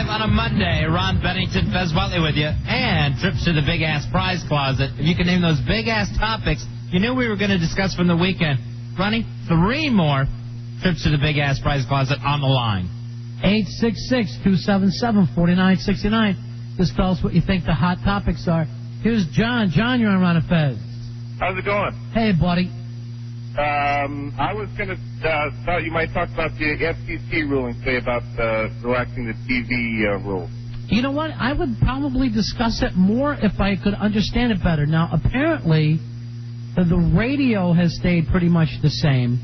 on a Monday. Ron Bennington, Fez Whatley with you. And trips to the big-ass prize closet. If you can name those big-ass topics you knew we were going to discuss from the weekend. Ronnie, 3 more trips to the big-ass prize closet on the line. 866-277-4969. Just tell us what you think the hot topics are. Here's John. John, you're on Ron and Fez. How's it going? Hey, buddy. I was going to thought you might talk about the FCC ruling today about relaxing the TV rules. You know what? I would probably discuss it more if I could understand it better. Now, apparently, the radio has stayed pretty much the same,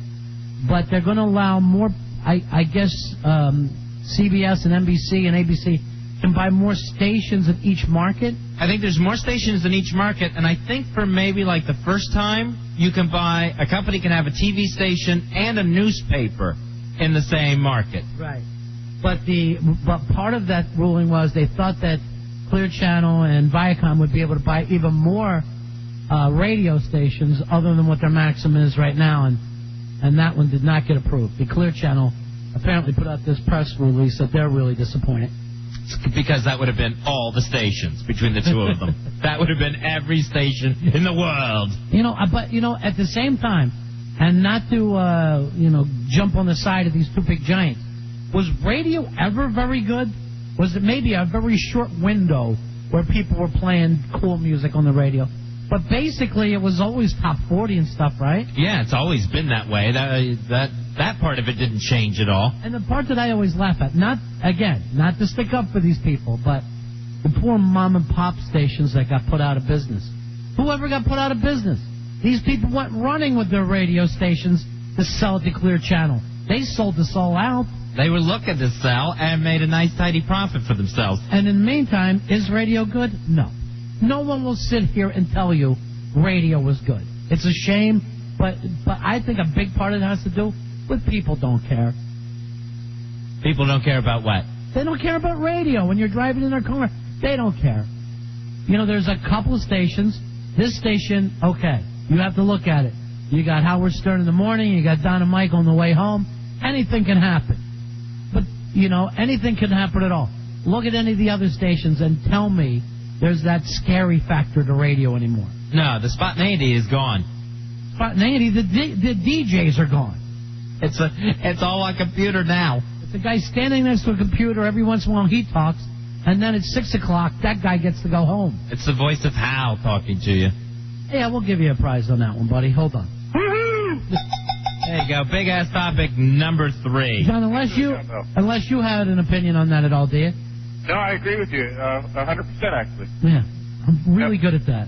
but they're going to allow more, I guess, CBS and NBC and ABC can buy more stations in each market. I think there's more stations in each market, and I think for maybe like the first time, you can buy, a company can have a TV station and a newspaper in the same market. Right. But part of that ruling was they thought that Clear Channel and Viacom would be able to buy even more radio stations other than what their maximum is right now, and that one did not get approved. The Clear Channel apparently put out this press release that they're really disappointed. Because that would have been all the stations between the two of them. That would have been every station in the world. But at the same time, and not to jump on the side of these two big giants, was radio ever very good? Was it maybe a very short window where people were playing cool music on the radio? But basically, it was always top 40 and stuff, right? Yeah, it's always been that way. That part of it didn't change at all. And the part that I always laugh at, not to stick up for these people, but the poor mom and pop stations that got put out of business. Whoever got put out of business? These people went running with their radio stations to sell it to Clear Channel. They sold us all out. They were looking to sell and made a nice, tidy profit for themselves. And in the meantime, is radio good? No. No one will sit here and tell you radio was good. It's a shame, but I think a big part of it has to do with people don't care. People don't care about what? They don't care about radio. When you're driving in their car, they don't care. There's a couple of stations. This station, okay, you have to look at it. You got Howard Stern in the morning. You got Don and Mike on the way home. Anything can happen. But, anything can happen at all. Look at any of the other stations and tell me there's that scary factor to radio anymore. No, the spontaneity is gone. Spontaneity? The DJs are gone. It's all on computer now. It's a guy standing next to a computer. Every once in a while he talks, and then at 6 o'clock, that guy gets to go home. It's the voice of Hal talking to you. Yeah, we'll give you a prize on that one, buddy. Hold on. There you go. Big-ass topic number 3. John, unless you had an opinion on that at all, do you? No, I agree with you. 100% actually. Yeah. I'm really good at that.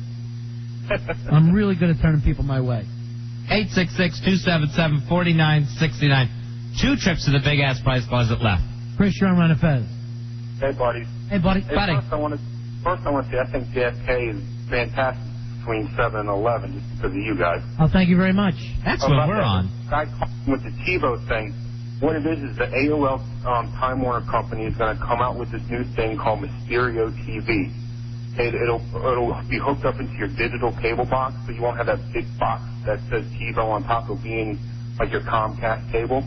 I'm really good at turning people my way. 866-277-4969. 2 trips to the big-ass prize closet left. Chris, you're on Ron and Fez. Hey, buddies. Hey, buddy. First, I want to say I think JFK is fantastic between 7 and 11 just because of you guys. Oh, thank you very much. That's what we're on. With the TiVo thing, what it is the AOL Time Warner Company is going to come out with this new thing called Mysterio TV. It'll be hooked up into your digital cable box, so you won't have that big box that says TiVo on top. It'll be in like your Comcast cable,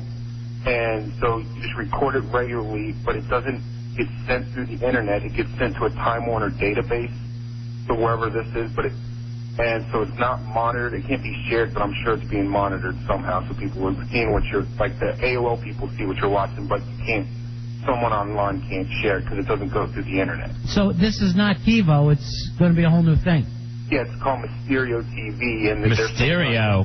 and so you just record it regularly, but it doesn't get sent through the internet. It gets sent to a Time Warner database, so wherever this is, and so it's not monitored. It can't be shared, but I'm sure it's being monitored somehow, so people are seeing what you're, like the AOL people see what you're watching, but you can't. Someone online can't share it because it doesn't go through the internet. So this is not TiVo. It's going to be a whole new thing. Yeah, it's called Mysterio TV. And Mysterio.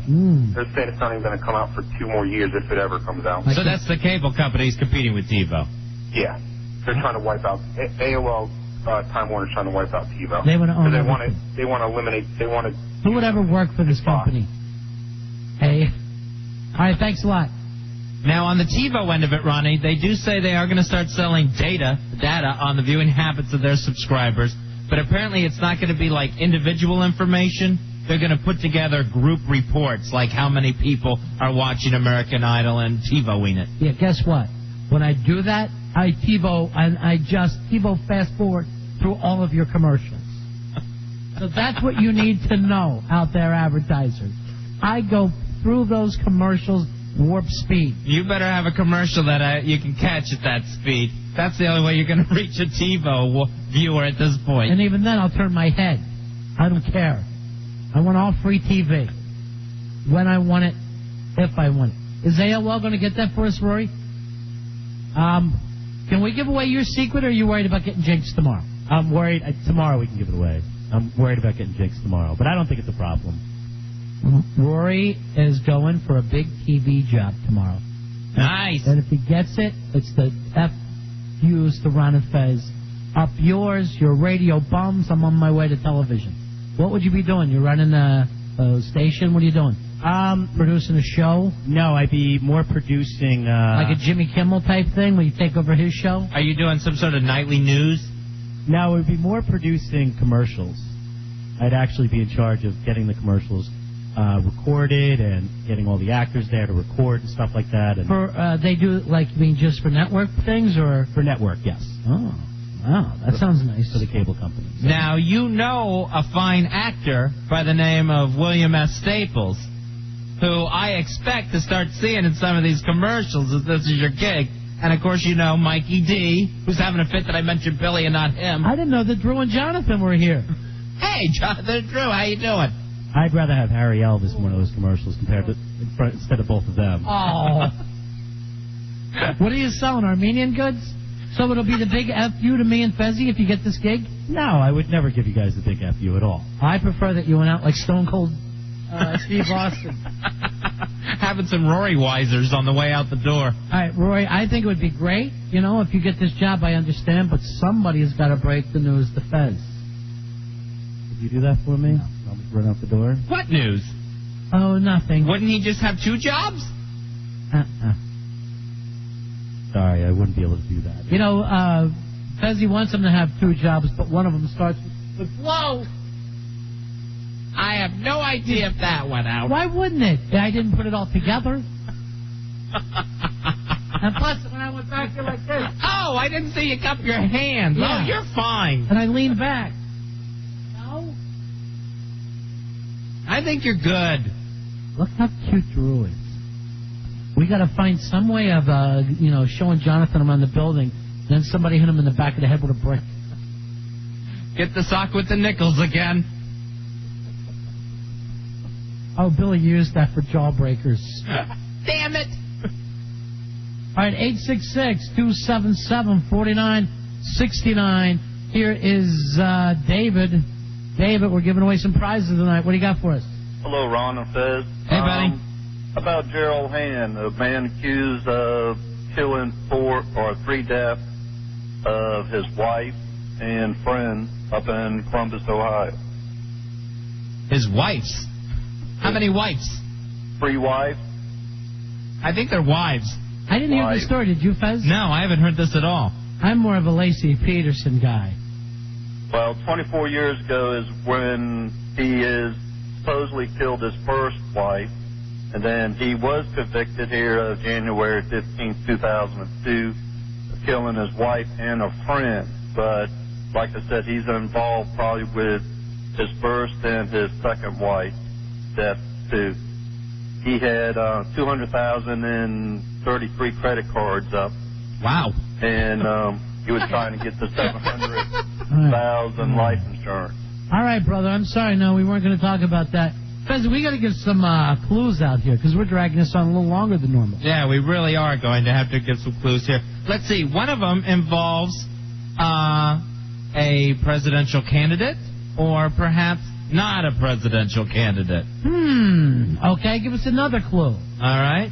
They're saying it's not even going to come out for 2 more years if it ever comes out. So that's the cable companies competing with TiVo. Yeah. They're trying to wipe out AOL. Time Warner's trying to wipe out TiVo. They want to own it. They want to eliminate. They want to. Who would ever work for this company? Hey. All right. Thanks a lot. Now, on the TiVo end of it, Ronnie, they do say they are going to start selling data on the viewing habits of their subscribers, but apparently it's not going to be like individual information. They're going to put together group reports, like how many people are watching American Idol and TiVoing it. Yeah, guess what? When I do that, I TiVo fast forward through all of your commercials. So that's what you need to know out there, advertisers. I go through those commercials warp speed. You better have a commercial that you can catch at that speed. That's the only way you're going to reach a TiVo viewer at this point. And even then, I'll turn my head. I don't care. I want all free TV. When I want it, if I want it. Is AOL going to get that for us, Rory? Can we give away your secret, or are you worried about getting jinxed tomorrow? I'm worried. Tomorrow we can give it away. I'm worried about getting jinxed tomorrow, but I don't think it's a problem. Rory is going for a big TV job tomorrow. Nice. And if he gets it, it's the F U's to Ron and Fez. Up yours, your radio bums. I'm on my way to television. What would you be doing? You're running a station? What are you doing? Producing a show? No, I'd be more producing... like a Jimmy Kimmel type thing where you take over his show? Are you doing some sort of nightly news? No, it would be more producing commercials. I'd actually be in charge of getting the commercials recorded and getting all the actors there to record and stuff like that. And For they do, like, you mean just for network things, or? For network, yes. Oh, wow, that sounds nice. For the cable company. So. Now, you know a fine actor by the name of William S. Staples, who I expect to start seeing in some of these commercials if this is your gig. And, of course, you know Mikey D, who's having a fit that I mentioned Billy and not him. I didn't know that Drew and Jonathan were here. Hey, Jonathan, Drew, how you doing? I'd rather have Harry Elvis in one of those commercials instead of both of them. Oh. What are you selling, Armenian goods? So it'll be the big F-U to me and Fezzi if you get this gig? No, I would never give you guys the big F-U at all. I prefer that you went out like Stone Cold Steve Austin. Having some Rory Wisers on the way out the door. All right, Roy, I think it would be great. You know, if you get this job, I understand, but somebody has got to break the news to Fez. Could you do that for me? No. I'll just run out the door. What news? Oh, nothing. Wouldn't he just have 2 jobs? Sorry, I wouldn't be able to do that. You know, Fezzi wants him to have 2 jobs, but one of them starts with flow. I have no idea if that went out. Why wouldn't it? I didn't put it all together. And plus, when I went back here like this... Oh, I didn't see you cup your hands. Yeah. Oh, you're fine. And I leaned back. No? I think you're good. Look how cute Drew is. We got to find some way of, showing Jonathan around the building. Then somebody hit him in the back of the head with a brick. Get the sock with the nickels again. Oh, Billy used that for jawbreakers. Damn it. All right, 866-277-4969. Here is David. David, we're giving away some prizes tonight. What do you got for us? Hello, Ron and Fez. Hey, buddy. About Gerald Hand, a man accused of killing 3 deaths of his wife and friend up in Columbus, Ohio. His wife's? How many wives? 3 wives. I think they're wives. I didn't hear the story. Did you, Fez? No, I haven't heard this at all. I'm more of a Lacey Peterson guy. Well, 24 years ago is when he supposedly killed his first wife, and then he was convicted here of January 15, 2002, of killing his wife and a friend. But like I said, he's involved probably with his first and his second wife. Death too. He had 200,000 and 33 credit cards up. Wow. And he was trying to get the 700,000 life insurance. All right, brother. I'm sorry. No, we weren't going to talk about that. Fez, we got to give some clues out here because we're dragging this on a little longer than normal. Yeah, we really are going to have to give some clues here. Let's see. One of them involves a presidential candidate, or perhaps not a presidential candidate. Okay, give us another clue. All right.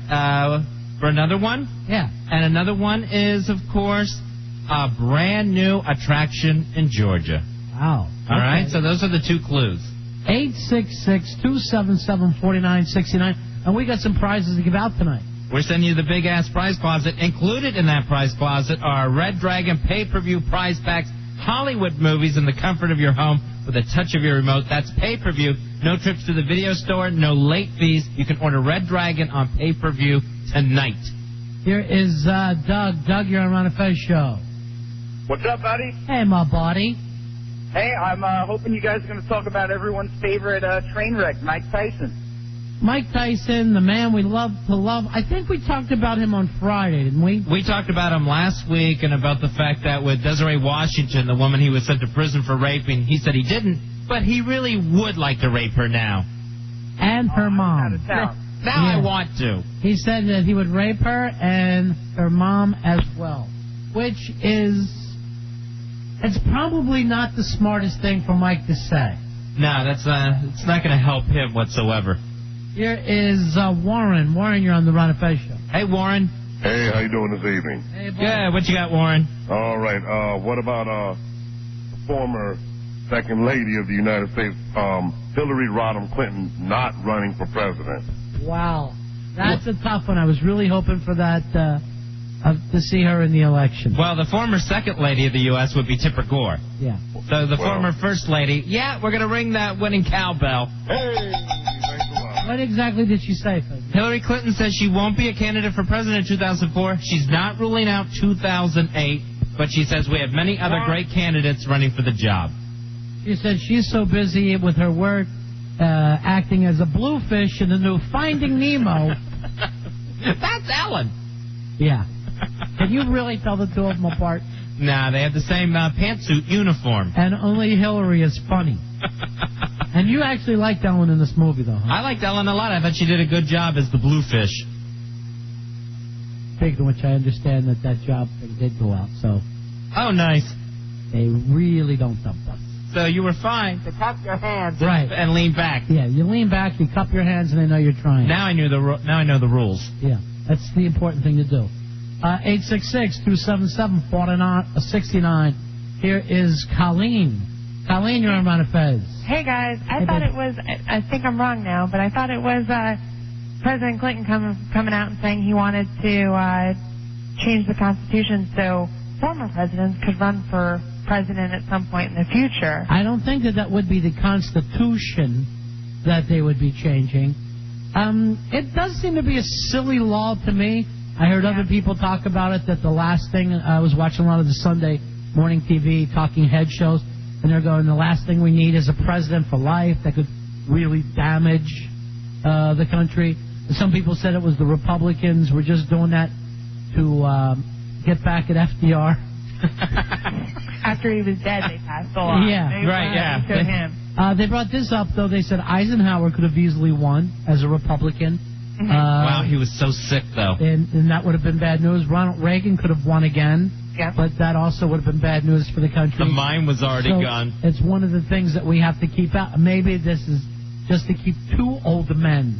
For another one? Yeah. And another one is, of course, a brand new attraction in Georgia. Wow. All right, so those are the 2 clues. 866-277-4969. And we got some prizes to give out tonight. We're sending you the big-ass prize closet. Included in that prize closet are Red Dragon pay-per-view prize packs, Hollywood movies in the comfort of your home with a touch of your remote. That's pay-per-view. No trips to the video store, no late fees. You can order Red Dragon on pay-per-view tonight. Here is Doug. Doug, you're on Ron and Fez show. What's up, buddy? Hey, my buddy. Hey, I'm hoping you guys are going to talk about everyone's favorite train wreck, Mike Tyson. Mike Tyson, the man we love to love. I think we talked about him on Friday, didn't we? We talked about him last week and about the fact that with Desiree Washington, the woman he was sent to prison for raping, he said he didn't, but he really would like to rape her now. And her mom. Now I want to. He said that he would rape her and her mom as well, which is, it's probably not the smartest thing for Mike to say. No, it's not going to help him whatsoever. Here is Warren. Warren, you're on the Ron and Fez show. Hey, Warren. Hey, how you doing this evening? Hey, boy. Yeah, what you got, Warren? All right. What about the former second lady of the United States, Hillary Rodham Clinton, not running for president? Wow. That's a tough one. I was really hoping for that, to see her in the election. Well, the former second lady of the U.S. would be Tipper Gore. Yeah. So the former first lady, yeah, we're going to ring that winning cowbell. Hey, thanks a lot. What exactly did she say, Fez? Hillary Clinton says she won't be a candidate for president in 2004. She's not ruling out 2008, but she says we have many other great candidates running for the job. She said she's so busy with her work acting as a bluefish in the new Finding Nemo. That's Ellen. Yeah. Can you really tell the two of them apart? Nah, they have the same pantsuit uniform. And only Hillary is funny. And you actually liked Ellen in this movie, though, huh? I liked Ellen a lot. I thought she did a good job as the bluefish. Speaking of which, I understand that job thing did go out, so... Oh, nice. They really don't dump us. So you were fine to cup your hands right. and lean back. Yeah, you lean back, you cup your hands, and they know you're trying. Now I know the rules. Yeah, that's the important thing to do. 866-277-4969. Here is Colleen. Colleen, you're on Ron and Fez. Hey, guys. I thought it was, I think I'm wrong now, but I thought it was President Clinton coming out and saying he wanted to change the Constitution so former presidents could run for president at some point in the future. I don't think that would be the Constitution that they would be changing. It does seem to be a silly law to me. I heard other people talk about it, that the last thing, I was watching a lot of the Sunday morning TV talking head shows, and they're going, the last thing we need is a president for life that could really damage the country. Some people said it was the Republicans were just doing that to get back at FDR. After he was dead, they passed the law. Yeah, him. They brought this up, though. They said Eisenhower could have easily won as a Republican. Mm-hmm. Wow, he was so sick, though. And that would have been bad news. Ronald Reagan could have won again. Yeah. But that also would have been bad news for the country. The mine was already gone. It's one of the things that we have to keep out. Maybe this is just to keep two older men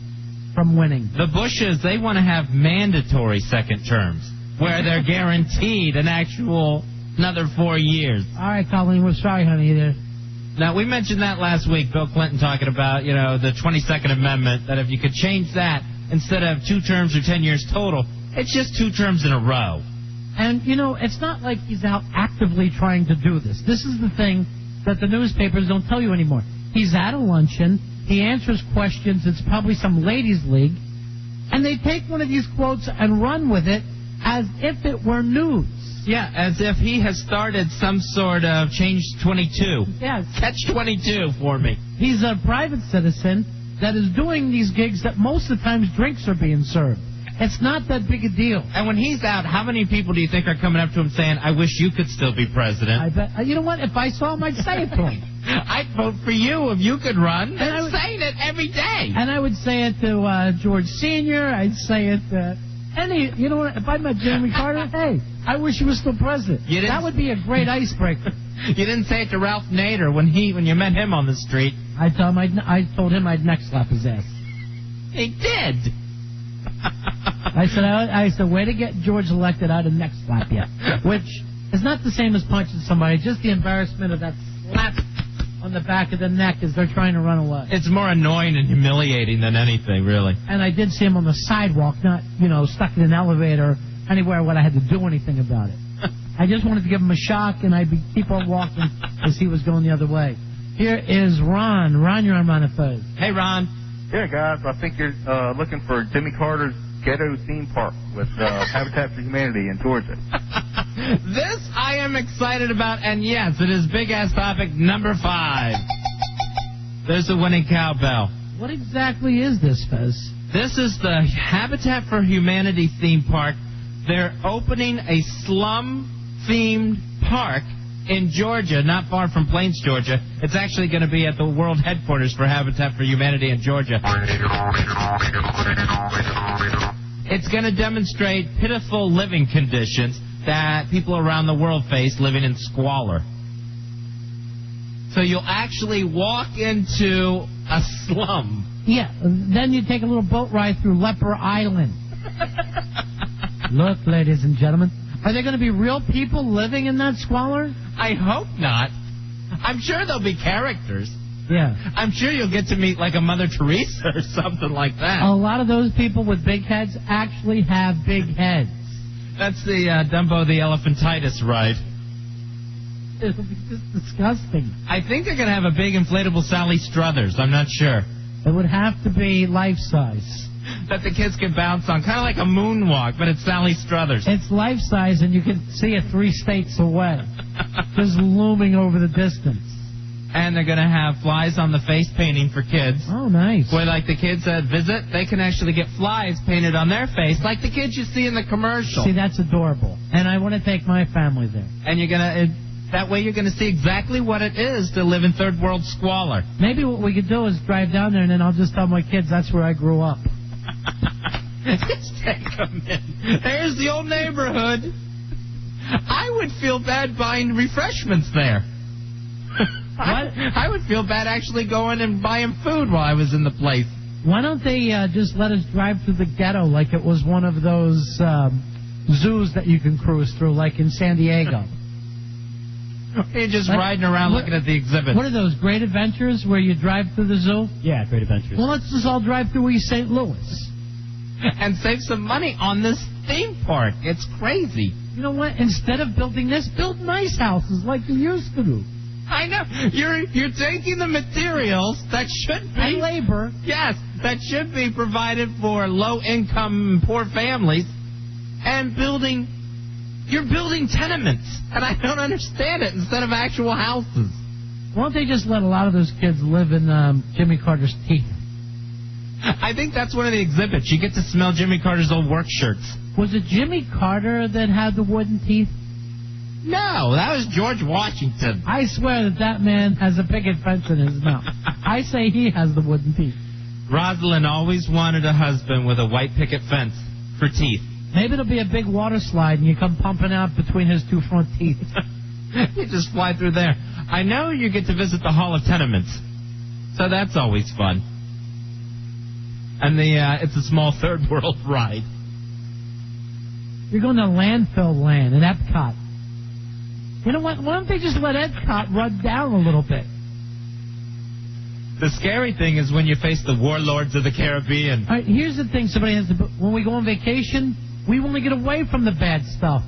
from winning. The Bushes, they want to have mandatory second terms, where they're guaranteed an actual another 4 years. All right, Colleen, we're sorry, honey. Now, we mentioned that last week, Bill Clinton talking about, the 22nd Amendment, that if you could change that instead of 2 terms or 10 years total, it's just 2 terms in a row. And, it's not like he's out actively trying to do this. This is the thing that the newspapers don't tell you anymore. He's at a luncheon. He answers questions. It's probably some ladies' league. And they take one of these quotes and run with it as if it were news. Yeah, as if he has started some sort of Change 22. Yes. Catch 22 for me. He's a private citizen that is doing these gigs that most of the times drinks are being served. It's not that big a deal. And when he's out, how many people do you think are coming up to him saying, I wish you could still be president? I bet. You know what? If I saw him, I'd say it to him. I'd vote for you if you could run. And I'm saying it every day. And I would say it to George Sr. I'd say it to you know what? If I met Jimmy Carter, hey, I wish he was still president. That would be a great icebreaker. You didn't say it to Ralph Nader when you met him on the street. I told him I'd neck slap his ass. He did. I said, way to get George elected, I'd have neck slap you. Which is not the same as punching somebody, just the embarrassment of that slap on the back of the neck as they're trying to run away. It's more annoying and humiliating than anything, really. And I did see him on the sidewalk, not, stuck in an elevator or anywhere where I had to do anything about it. I just wanted to give him a shock, and I'd keep on walking as he was going the other way. Here is Ron. Ron, you're on Ron and Fez. Hey, Ron. Yeah, guys, I think you're looking for Jimmy Carter's Ghetto Theme Park with Habitat for Humanity in Georgia. This I am excited about, and yes, it is big-ass topic number 5. There's the winning cowbell. What exactly is this, Fez? This is the Habitat for Humanity theme park. They're opening a slum-themed park in Georgia, not far from Plains, Georgia. It's actually going to be at the world headquarters for Habitat for Humanity in Georgia. It's going to demonstrate pitiful living conditions that people around the world face living in squalor. So you'll actually walk into a slum. Yeah, then you take a little boat ride through Leper Island. Look, ladies and gentlemen, are there going to be real people living in that squalor? I hope not. I'm sure there'll be characters. Yeah. I'm sure you'll get to meet like a Mother Teresa or something like that. A lot of those people with big heads actually have big heads. That's the Dumbo the Elephantitis ride. It'll be just disgusting. I think they're going to have a big inflatable Sally Struthers. I'm not sure. It would have to be life-size. That the kids can bounce on, kind of like a moonwalk, but it's Sally Struthers. It's life-size, and you can see it 3 states away, just looming over the distance. And they're going to have flies on the face painting for kids. Oh, nice. Where, like, the kids that visit, they can actually get flies painted on their face, like the kids you see in the commercial. See, that's adorable. And I want to take my family there. And you're going to... That way you're going to see exactly what it is to live in third world squalor. Maybe what we could do is drive down there, and then I'll just tell my kids that's where I grew up. Just take them in. There's the old neighborhood. I would feel bad buying refreshments there. What? I would feel bad actually going and buying food while I was in the place. Why don't they just let us drive through the ghetto like it was one of those zoos that you can cruise through, like in San Diego? You're just riding around looking at the exhibits. What are those, Great Adventures, where you drive through the zoo? Yeah, Great Adventures. Well, let's just all drive through East St. Louis. And save some money on this theme park. It's crazy. You know what? Instead of building this, build nice houses like you used to do. I know. You're taking the materials that should be... And labor. Yes, that should be provided for low-income, poor families, and building... You're building tenements, and I don't understand it, instead of actual houses. Why don't they just let a lot of those kids live in Jimmy Carter's teeth? I think that's one of the exhibits. You get to smell Jimmy Carter's old work shirts. Was it Jimmy Carter that had the wooden teeth? No, that was George Washington. I swear that man has a picket fence in his mouth. I say he has the wooden teeth. Rosalind always wanted a husband with a white picket fence for teeth. Maybe it'll be a big water slide and you come pumping out between his 2 front teeth. You just fly through there. I know you get to visit the Hall of Tenements, so that's always fun. And it's a small third world ride. You're going to landfill land in Epcot. You know what? Why don't they just let Epcot run down a little bit? The scary thing is when you face the warlords of the Caribbean. All right, here's the thing somebody has to... When we go on vacation, we want to get away from the bad stuff.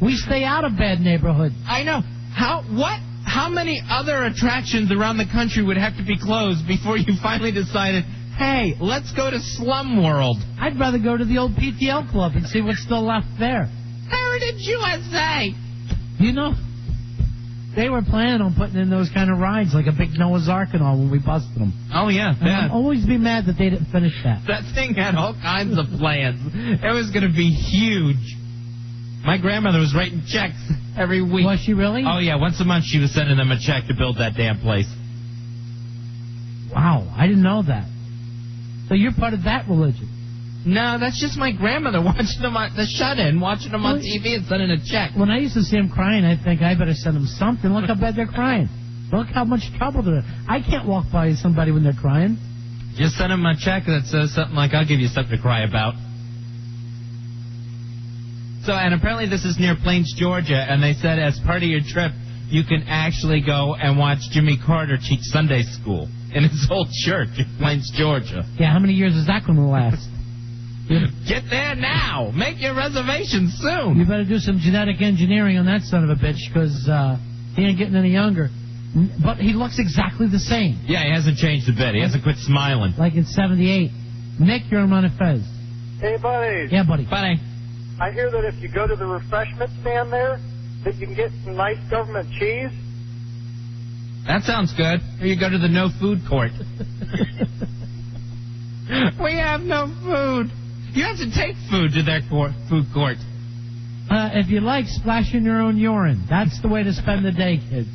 We stay out of bad neighborhoods. I know. How many other attractions around the country would have to be closed before you finally decided, hey, let's go to Slum World? I'd rather go to the old PTL Club and see what's still left there. Heritage USA! You know, they were planning on putting in those kind of rides, like a big Noah's Ark and all, when we busted them. Oh, yeah. I'll always be mad that they didn't finish that. That thing had all kinds of plans. It was going to be huge. My grandmother was writing checks every week. Was she really? Oh, yeah. Once a month she was sending them a check to build that damn place. Wow, I didn't know that. So you're part of that religion? No, that's just my grandmother watching them on the shut-in, watching them on TV and sending a check. When I used to see them crying, I'd think I better send them something. Look how bad they're crying. Look how much trouble they're in. I can't walk by somebody when they're crying. Just send them a check that says something like, I'll give you something to cry about. So, and apparently this is near Plains, Georgia, and they said as part of your trip, you can actually go and watch Jimmy Carter teach Sunday school in his old church in Plains, Georgia. Yeah, how many years is that going to last? Get there now. Make your reservation soon. You better do some genetic engineering on that son of a bitch, because he ain't getting any younger. But he looks exactly the same. Yeah, he hasn't changed a bit. He hasn't quit smiling. Like in 78. Nick, you're on Fez. Hey, buddy. Yeah, buddy. Buddy. I hear that if you go to the refreshment stand there, that you can get some nice government cheese. That sounds good. Or you go to the no food court. We have no food. You have to take food to their food court. If you like, splash in your own urine. That's the way to spend the day, kids.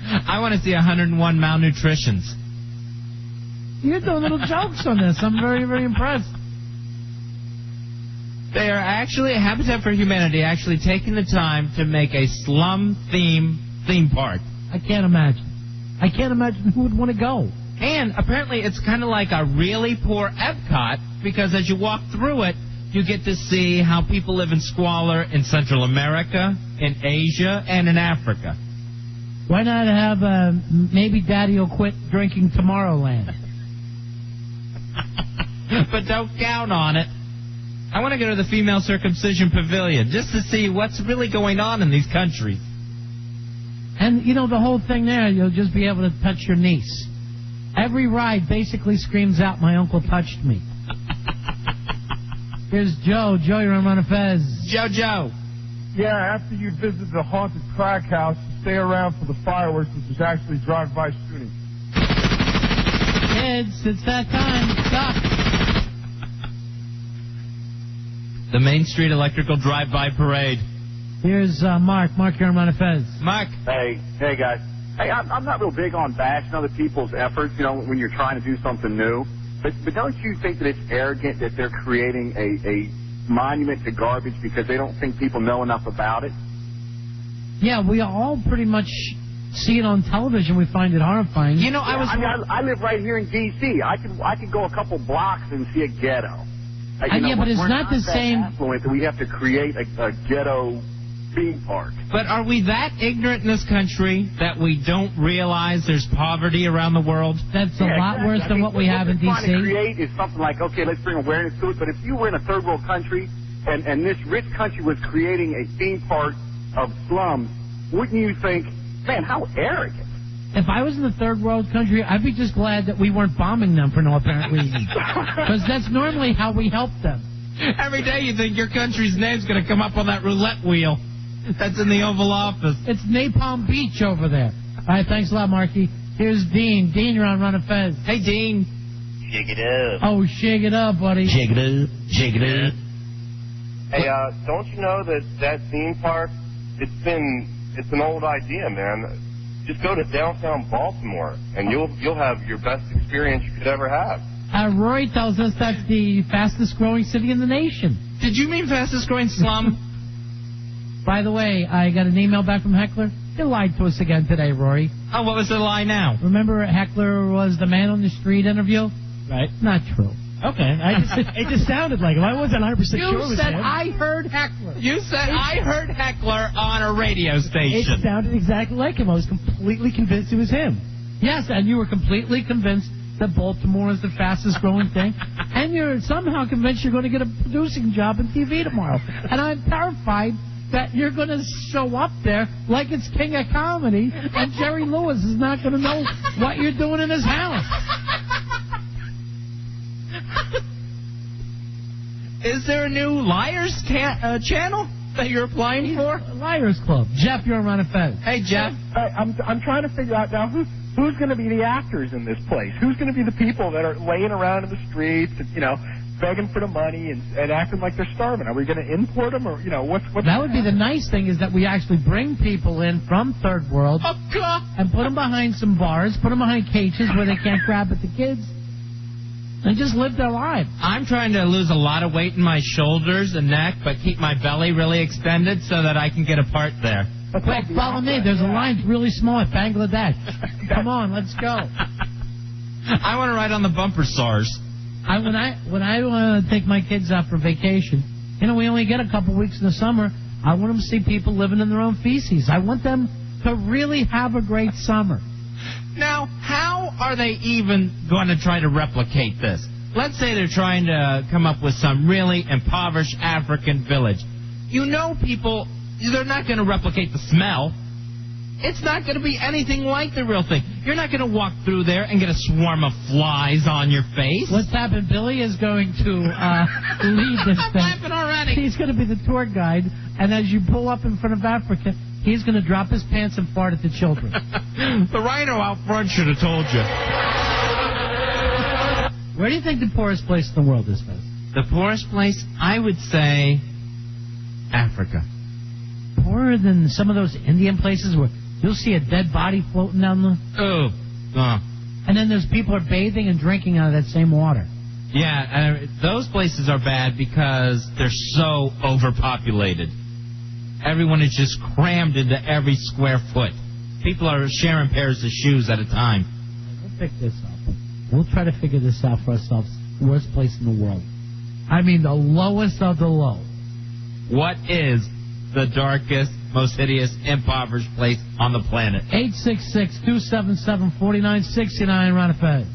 I want to see 101 malnutritions. You're doing little jokes on this. I'm very, very impressed. They are actually, Habitat for Humanity, actually taking the time to make a slum theme park. I can't imagine. I can't imagine who would want to go. And apparently it's kind of like a really poor Epcot, because as you walk through it, you get to see how people live in squalor in Central America, in Asia, and in Africa. Why not have maybe Daddy will quit drinking Tomorrowland? But don't count on it. I want to go to the female circumcision pavilion just to see what's really going on in these countries. And, you know, the whole thing there, you'll just be able to touch your niece. Every ride basically screams out, my uncle touched me. Here's Joe. Joe, you're on Run of Fez. Joe. Yeah, after you visit the haunted crack house, stay around for the fireworks, which is actually drive-by shooting. Kids, it's that time. Stop. The Main Street Electrical Drive-By Parade. Here's Mark. Mark, you're on Run of Fez. Mark. Hey, guys. Hey, I'm not real big on bashing other people's efforts, you know, when you're trying to do something new. But don't you think that it's arrogant that they're creating a monument to garbage because they don't think people know enough about it? Yeah, we all pretty much see it on television. We find it horrifying. You know, I live right here in D.C. I could go a couple blocks and see a ghetto. Yeah, but it's not the same. Affluent that we have to create a ghetto theme park. But are we that ignorant in this country that we don't realize there's poverty around the world? That's a lot worse than what we have in D.C. What we're trying to create is something like, okay, let's bring awareness to it. But if you were in a third world country and this rich country was creating a theme park of slums, wouldn't you think, man, how arrogant? If I was in the third world country, I'd be just glad that we weren't bombing them for no apparent reason. Because that's normally how we help them. Every day you think your country's name's going to come up on that roulette wheel that's in the Oval Office. It's Napalm Beach over there. All right, thanks a lot, Marky. Here's Dean. Dean, you're on Run of Fez. Hey, Dean. Shake it up. Oh, shake it up, buddy. Shake it up. Shake it up. Hey, don't you know that theme park, it's an old idea, man. Just go to downtown Baltimore, and you'll have your best experience you could ever have. Roy tells us that's the fastest growing city in the nation. Did you mean fastest growing slum? By the way, I got an email back from Heckler. You lied to us again today, Rory. Oh, what was the lie now? Remember Heckler was the man on the street interview? Right. Not true. Okay. It just sounded like him. I wasn't 100% sure it was him. You said I heard Heckler. You said I heard Heckler on a radio station. It sounded exactly like him. I was completely convinced it was him. Yes, and you were completely convinced that Baltimore is the fastest growing thing, and you're somehow convinced you're going to get a producing job in TV tomorrow. And I'm terrified that you're going to show up there like it's King of Comedy, and Jerry Lewis is not going to know what you're doing in his house. Is there a new Liars channel that you're applying for? Liars Club. Jeff, you're on Run of Fez. Hey, Jeff. I'm trying to figure out now who's going to be the actors in this place. Who's going to be the people that are laying around in the streets, and, you know, begging for the money and acting like they're starving? Are we going to import them, or, you know, what's that would be the nice thing, is that we actually bring people in from third world and put them behind some bars, put them behind cages where they can't grab at the kids, and just live their lives. I'm trying to lose a lot of weight in my shoulders and neck, but keep my belly really extended so that I can get a part there. Quick, follow me. There's a line really small at Bangladesh. Come on, let's go. I want to ride on the bumper SARS. When I want to take my kids out for vacation, you know, we only get a couple weeks in the summer. I want them to see people living in their own feces. I want them to really have a great summer. Now, how are they even going to try to replicate this? Let's say they're trying to come up with some really impoverished African village. You know, people, they're not going to replicate the smell. It's not going to be anything like the real thing. You're not going to walk through there and get a swarm of flies on your face. What's happened? Billy is going to lead this thing. I'm laughing already. He's going to be the tour guide, and as you pull up in front of Africa, he's going to drop his pants and fart at the children. The rhino out front should have told you. Where do you think the poorest place in the world is, Fez? The poorest place, I would say, Africa. Poorer than some of those Indian places where you'll see a dead body floating down the... Oh. And then there's people are bathing and drinking out of that same water. Yeah, those places are bad because they're so overpopulated. Everyone is just crammed into every square foot. People are sharing pairs of shoes at a time. We'll pick this up. We'll try to figure this out for ourselves. Worst place in the world. I mean, the lowest of the low. What is the darkest, most hideous, impoverished place on the planet? 866-277-4969, Ron Fez.